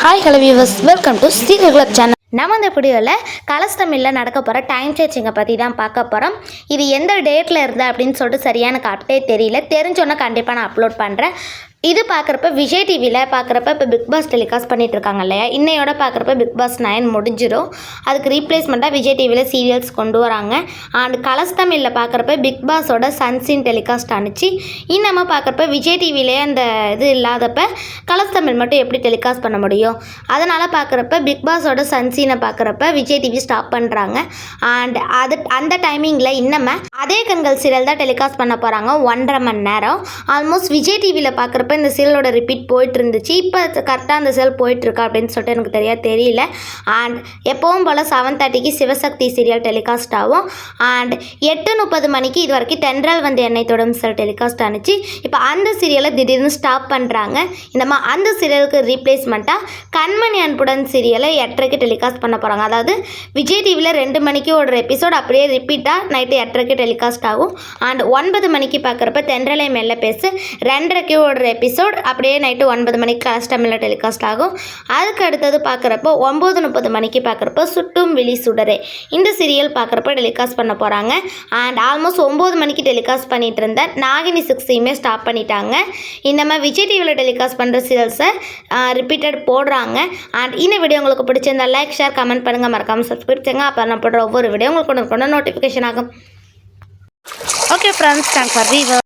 Hi hello viewers, welcome to Sri regular channel. நம்ம இந்த வீடியோவில் கலர்ஸ் தமிழில் நடக்க போகிற டைம் சேஞ்சிங்கை பற்றி தான் பார்க்க போகிறோம். இது எந்த டேட்டில் இருந்தால் அப்படின்னு சொல்லிட்டு சரியாக எனக்கு அப்டேட் தெரியல. தெரிஞ்சோன்னா கண்டிப்பாக நான் அப்லோட் பண்ணுறேன். இது பார்க்குறப்ப விஜய் டிவியில் பார்க்குறப்ப இப்போ பிக் பாஸ் டெலிகாஸ்ட் பண்ணிகிட்டு இருக்காங்க இல்லையா. இன்னையோட பார்க்குறப்ப பிக் பாஸ் 9 முடிஞ்சிடும். அதுக்கு ரீப்ளேஸ்மெண்ட்டாக விஜய் டிவியில் சீரியல்ஸ் கொண்டு வராங்க. அண்ட் கலர்ஸ் தமிழில் பார்க்குறப்ப பிக் பாஸோட சன்சீன் டெலிகாஸ்ட் ஆனிச்சு. இன்னமும் பார்க்குறப்ப விஜய் டிவிலே அந்த இது இல்லாதப்ப கலர்ஸ் தமிழ் மட்டும் எப்படி டெலிகாஸ்ட் பண்ண முடியும்? அதனால் பார்க்குறப்ப பிக் பாஸோட சன்சீனை பார்க்குறப்ப விஜய் டிவி ஸ்டாப் பண்ணுறாங்க. அண்ட் அந்த டைமிங்கில் இன்னமே அதே கண்கள் சீரியல் தான் டெலிகாஸ்ட் பண்ண போகிறாங்க 1.5 மணி நேரம். ஆல்மோஸ்ட் விஜய் டிவியில் பார்க்குறப்ப இந்த சீரியலோட ரிப்பீட் போயிட்டு இருந்துச்சு. இப்போ கரெக்டாக அந்த சீரியல் போயிட்டுருக்கா அப்படின்னு சொல்லிட்டு எனக்கு தெரியல. அண்ட் எப்பவும் போல் 7:30க்கு சிவசக்தி சீரியல் டெலிகாஸ்ட் ஆகும். அண்ட் 8:30 மணிக்கு இது வரைக்கும் தென்றல் வந்து என்னை தொடும் சீரியல் டெலிகாஸ்ட் ஆனிச்சு. இப்போ அந்த சீரியலை திடீர்னு ஸ்டாப் பண்ணுறாங்க. அந்த சீரியலுக்கு ரீப்ளேஸ்மெண்ட்டாக கண்மணி அன்புடன் சீரியலை 8:30க்கு டெலிகாஸ்ட் பண்ண போகிறாங்க. அதாவது விஜய் டிவியில் 2 மணிக்கு ஓடுற எபிசோட் அப்படியே ரிப்பீட்டாக நைட்டு 8:30க்கு டெலிகாஸ்ட் ஆகும். அண்ட் 9 மணிக்கு பார்க்குறப்ப தென்றலை மெல்ல பேசு 2:30க்கு ஓடுற எபிசோட் அப்படியே நைட்டு 9 மணிக்கு கலர்ஸ் தமிழில் டெலிகாஸ்ட் ஆகும். அதுக்கு அடுத்தது பார்க்குறப்போ 9:30 மணிக்கு பார்க்குறப்போ சுட்டும் விழி சுடரே இந்த சீரியல் பார்க்குறப்ப டெலிகாஸ்ட் பண்ண போகிறாங்க. அண்ட் ஆல்மோஸ்ட் 9 மணிக்கு டெலிகாஸ்ட் பண்ணிட்டு இருந்த நாகினி 6ஐயுமே ஸ்டாப் பண்ணிட்டாங்க. இந்த மாதிரி விஜய் டிவியில் டெலிகாஸ்ட் பண்ணுற சீரியல்ஸை ரிப்பீட்டட் போடுறாங்க. அண்ட் இந்த வீடியோ உங்களுக்கு பிடிச்சிருந்தா லைக், ஷேர், கமெண்ட் பண்ணுங்கள். மறக்காமல் சப்ஸ்கிரைப் செய்யுங்க. அப்போ நான் போடுற ஒவ்வொரு வீடியோ உங்களுக்கு கொண்டு நோட்டிஃபிகேஷன் ஆகும். Okay friends, thanks for viewer.